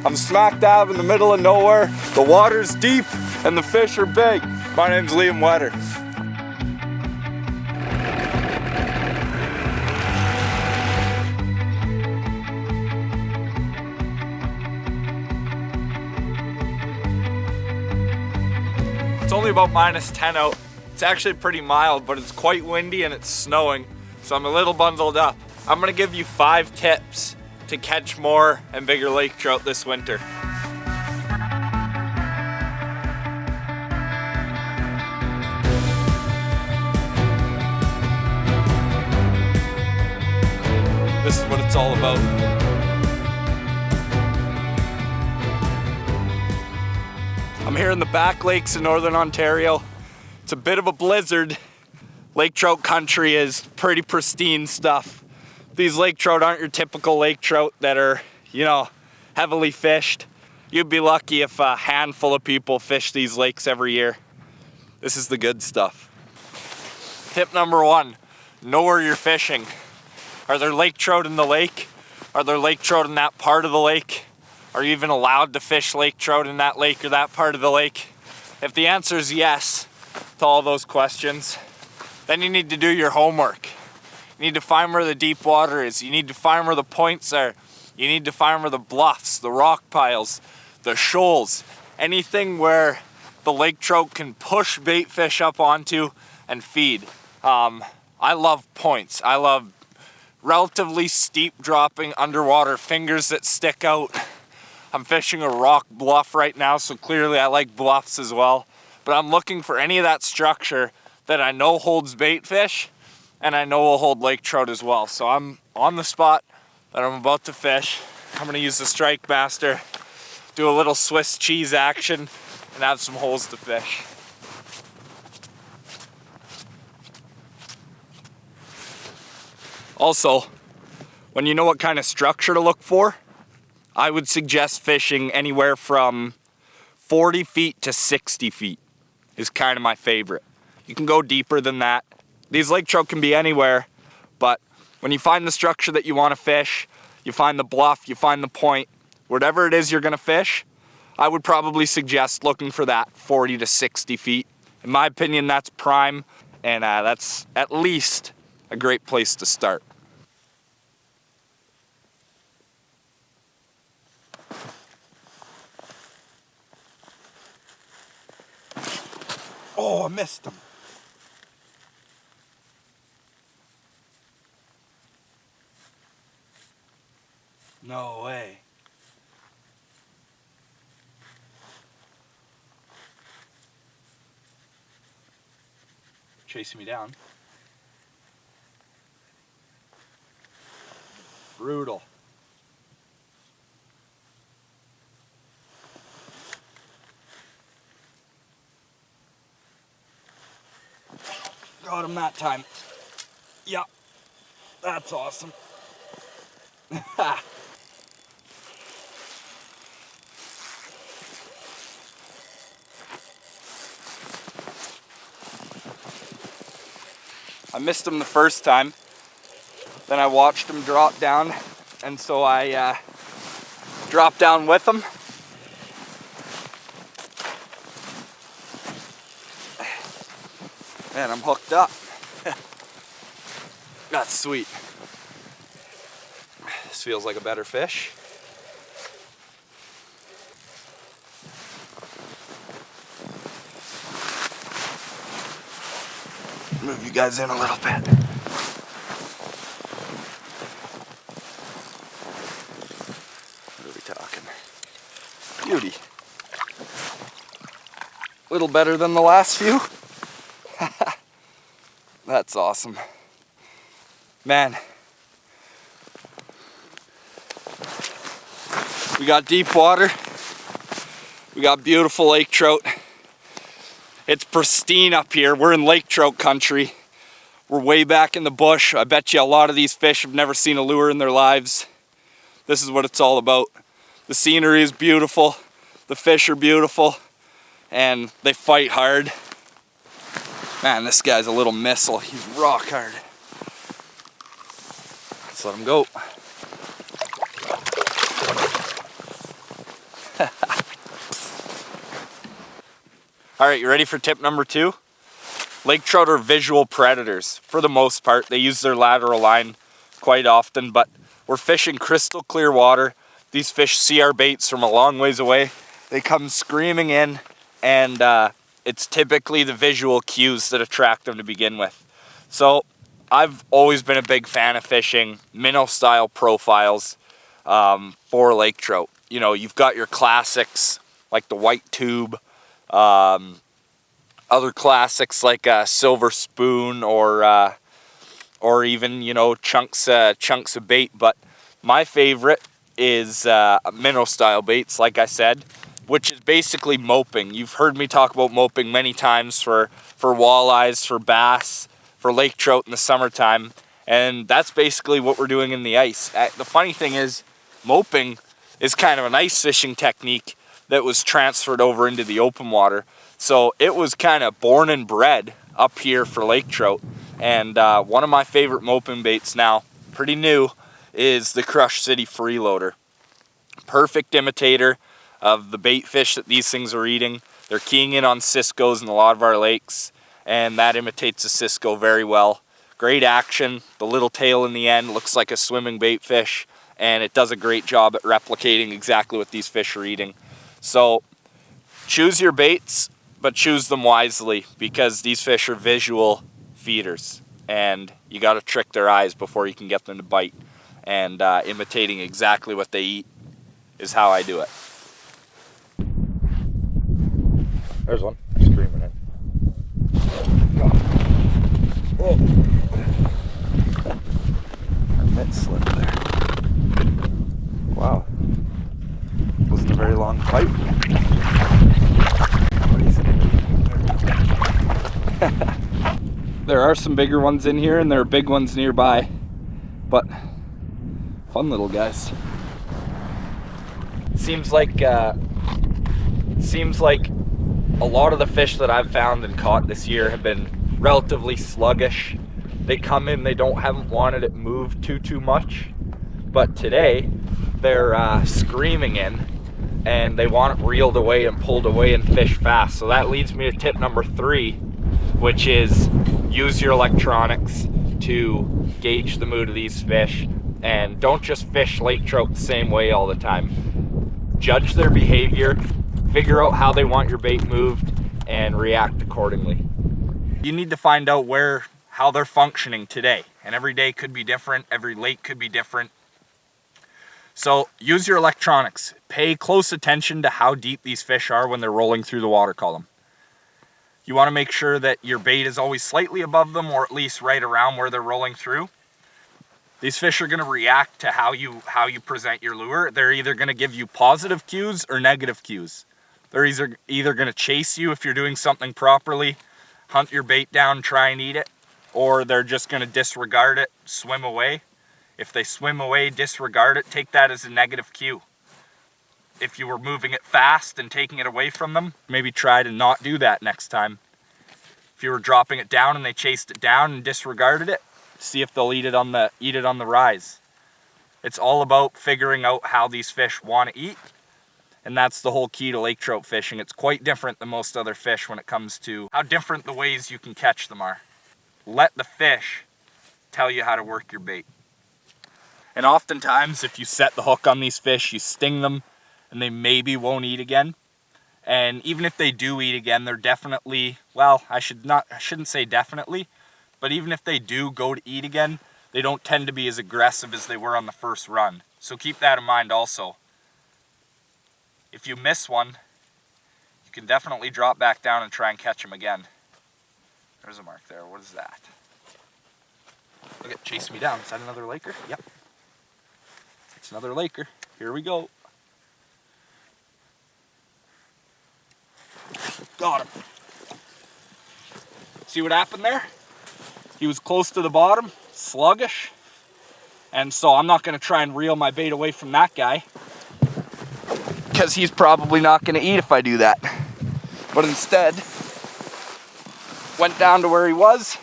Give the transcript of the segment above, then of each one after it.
I'm smack dab in the middle of nowhere. The water's deep and the fish are big. My name's Liam Wetter. It's only about -10 out. It's actually pretty mild, but it's quite windy and it's snowing, so I'm a little bundled up. I'm gonna give you 5 tips to catch more and bigger lake trout this winter. This is what it's all about. I'm here in the back lakes in Northern Ontario. It's a bit of a blizzard. Lake trout country is pretty pristine stuff. These lake trout aren't your typical lake trout that are, you know, heavily fished. You'd be lucky if a handful of people fish these lakes every year. This is the good stuff. Tip number 1, know where you're fishing. Are there lake trout in the lake? Are there lake trout in that part of the lake? Are you even allowed to fish lake trout in that lake or that part of the lake? If the answer is yes to all those questions, then you need to do your homework. You need to find where the deep water is. You need to find where the points are. You need to find where the bluffs, the rock piles, the shoals, anything where the lake trout can push bait fish up onto and feed. I love points. I love relatively steep dropping underwater fingers that stick out. I'm fishing a rock bluff right now, so clearly I like bluffs as well. But I'm looking for any of that structure that I know holds bait fish and I know will hold lake trout as well. So I'm on the spot that I'm about to fish. I'm gonna use the Strike Master, do a little Swiss cheese action, and have some holes to fish. Also, when you know what kind of structure to look for, I would suggest fishing anywhere from 40 feet to 60 feet is kind of my favorite. You can go deeper than that. These lake trout can be anywhere, but when you find the structure that you want to fish, you find the bluff, you find the point, whatever it is you're gonna fish, I would probably suggest looking for that 40 to 60 feet. In my opinion, that's prime, and that's at least a great place to start. Oh, I missed him. No way. Chasing me down. Brutal. Got him that time. Yep. That's awesome. I missed him the first time. Then I watched him drop down, and so I dropped down with him. Man, I'm hooked up. That's sweet. This feels like a better fish. Move you guys in a little bit. What are we talking? Beauty. A little better than the last few. That's awesome. Man. We got deep water. We got beautiful lake trout. It's pristine up here. We're in lake trout country. We're way back in the bush. I bet you a lot of these fish have never seen a lure in their lives. This is what it's all about. The scenery is beautiful. The fish are beautiful. And they fight hard. Man, this guy's a little missile. He's rock hard. Let's let him go. All right, you ready for tip number 2? Lake trout are visual predators for the most part. They use their lateral line quite often, but we're fishing crystal clear water. These fish see our baits from a long ways away. They come screaming in, and it's typically the visual cues that attract them to begin with. So I've always been a big fan of fishing minnow style profiles for lake trout. You know, you've got your classics like the white tube, other classics like a silver spoon, or even, you know, chunks of bait. But my favorite is minnow style baits, like I said, which is basically moping. You've heard me talk about moping many times for walleyes, for bass, for lake trout in the summertime, and that's basically what we're doing in the ice. The funny thing is, moping is kind of an ice fishing technique that was transferred over into the open water. So it was kind of born and bred up here for lake trout. And one of my favorite moping baits now, pretty new, is the Crush City freeloader. Perfect imitator of the bait fish that these things are eating. They're keying in on Cisco's in a lot of our lakes, and that imitates a Cisco very well. Great action. The little tail in the end looks like a swimming bait fish, and it does a great job at replicating exactly what these fish are eating. So choose your baits, but choose them wisely, because these fish are visual feeders, and you got to trick their eyes before you can get them to bite. And imitating exactly what they eat is how I do it. There's one screaming in. Oh. Our mitt slipped there. Wow. Wasn't a very long pipe. What do you think? There are some bigger ones in here, and there are big ones nearby, but fun little guys. Seems like a lot of the fish that I've found and caught this year have been relatively sluggish. They come in, they haven't wanted it moved too much, but today they're screaming in, and they want it reeled away and pulled away and fish fast. So that leads me to tip number 3, which is use your electronics to gauge the mood of these fish, and don't just fish lake trout the same way all the time. Judge their behavior, figure out how they want your bait moved, and react accordingly. You need to find out how they're functioning today, and every day could be different, every lake could be different. So use your electronics. Pay close attention to how deep these fish are when they're rolling through the water column. You want to make sure that your bait is always slightly above them, or at least right around where they're rolling through. These fish are going to react to how you present your lure. They're either going to give you positive cues or negative cues. They're either going to chase you if you're doing something properly, hunt your bait down, try and eat it, or they're just going to disregard it, swim away. If they swim away, disregard it, take that as a negative cue. If you were moving it fast and taking it away from them, maybe try to not do that next time. If you were dropping it down and they chased it down and disregarded it, see if they'll eat it on the rise. It's all about figuring out how these fish want to eat, and that's the whole key to lake trout fishing. It's quite different than most other fish when it comes to how different the ways you can catch them are. Let the fish tell you how to work your bait. And oftentimes, if you set the hook on these fish, you sting them, and they maybe won't eat again. And even if they do eat again, they're definitely, well, I shouldn't say definitely, but even if they do go to eat again, they don't tend to be as aggressive as they were on the first run. So keep that in mind also. If you miss one, you can definitely drop back down and try and catch them again. There's a mark there. What is that? Look at chasing me down. Is that another laker? Yep. It's another laker. Here we go. Got him. See what happened there? He was close to the bottom, sluggish, and so I'm not going to try and reel my bait away from that guy, because he's probably not going to eat if I do that. But instead, went down to where he was,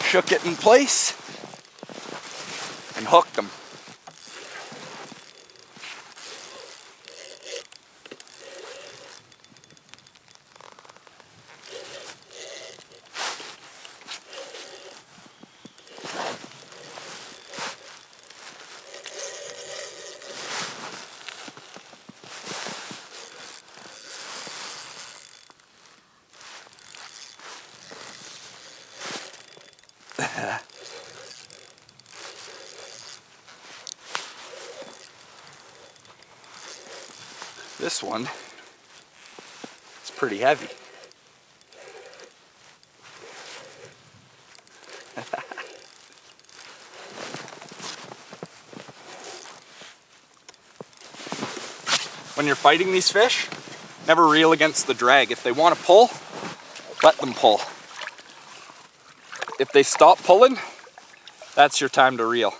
shook it in place, and hooked him. This one is pretty heavy. When you're fighting these fish, never reel against the drag. If they want to pull, let them pull. If they stop pulling, that's your time to reel.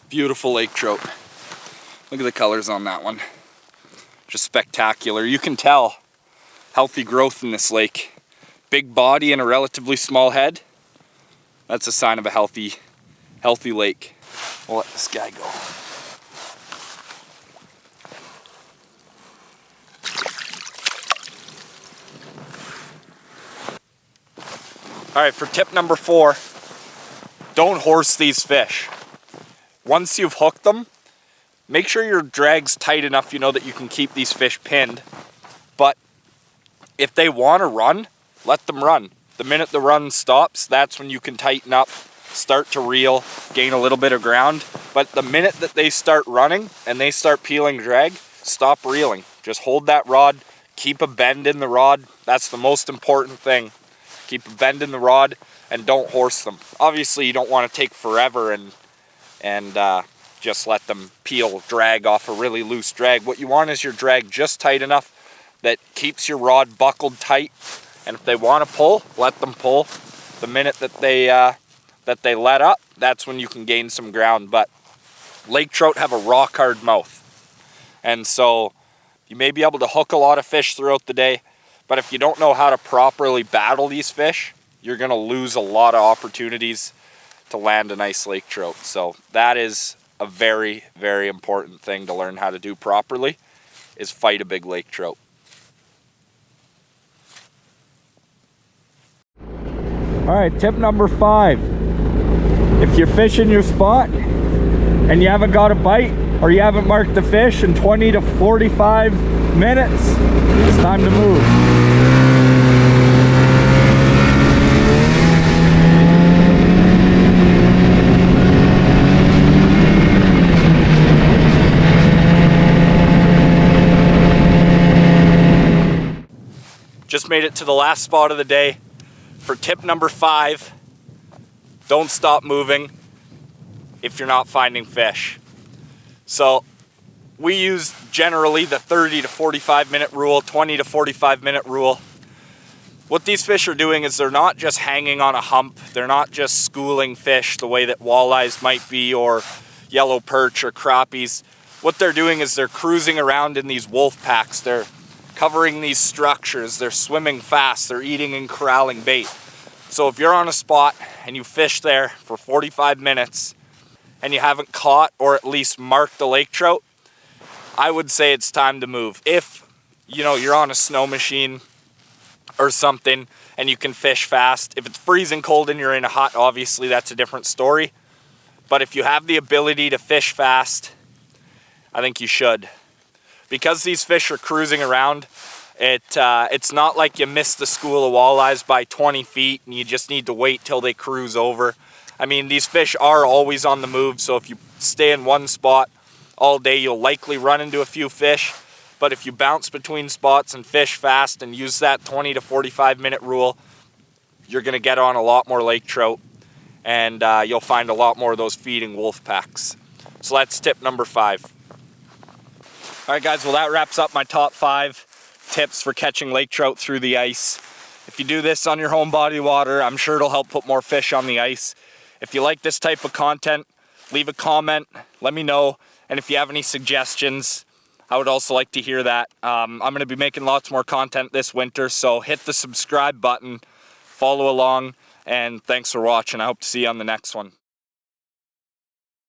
Beautiful lake trout. Look at the colors on that one. Just spectacular. You can tell healthy growth in this lake. Big body and a relatively small head. That's a sign of a healthy lake. We'll let this guy go. All right, for tip number 4, don't horse these fish. Once you've hooked them, make sure your drag's tight enough you know that you can keep these fish pinned. But if they want to run, let them run. The minute the run stops, that's when you can tighten up, start to reel, gain a little bit of ground. But the minute that they start running and they start peeling drag, stop reeling. Just hold that rod, keep a bend in the rod. That's the most important thing. Keep a bend in the rod and don't horse them. Obviously, you don't want to take forever and just let them peel drag off a really loose drag. What you want is your drag just tight enough that keeps your rod buckled tight. And if they want to pull, let them pull. The minute that they let up, that's when you can gain some ground. But lake trout have a rock hard mouth. And so you may be able to hook a lot of fish throughout the day, but if you don't know how to properly battle these fish, you're going to lose a lot of opportunities to land a nice lake trout. So that is a very, very important thing to learn how to do properly, is fight a big lake trout. All right, tip number 5. If you're fishing your spot and you haven't got a bite or you haven't marked the fish in 20 to 45 minutes, it's time to move. Just made it to the last spot of the day. For tip number 5, don't stop moving if you're not finding fish. So we use generally the 30 to 45 minute rule, 20 to 45 minute rule. What these fish are doing is they're not just hanging on a hump. They're not just schooling fish the way that walleyes might be, or yellow perch or crappies. What they're doing is they're cruising around in these wolf packs. They're covering these structures, they're swimming fast, they're eating and corralling bait. So if you're on a spot and you fish there for 45 minutes and you haven't caught or at least marked the lake trout, I would say it's time to move. If you're on a snow machine or something and you can fish fast, if it's freezing cold and you're in a hut, obviously that's a different story. But if you have the ability to fish fast, I think you should. Because these fish are cruising around, it's not like you missed the school of walleyes by 20 feet and you just need to wait till they cruise over. I mean, these fish are always on the move, so if you stay in one spot all day, you'll likely run into a few fish. But if you bounce between spots and fish fast and use that 20 to 45 minute rule, you're going to get on a lot more lake trout, and you'll find a lot more of those feeding wolf packs. So that's tip number 5. All right, guys, well, that wraps up my top 5 tips for catching lake trout through the ice. If you do this on your home body of water, I'm sure it'll help put more fish on the ice. If you like this type of content, leave a comment, let me know. And if you have any suggestions, I would also like to hear that. I'm going to be making lots more content this winter, so hit the subscribe button, follow along, and thanks for watching. I hope to see you on the next one.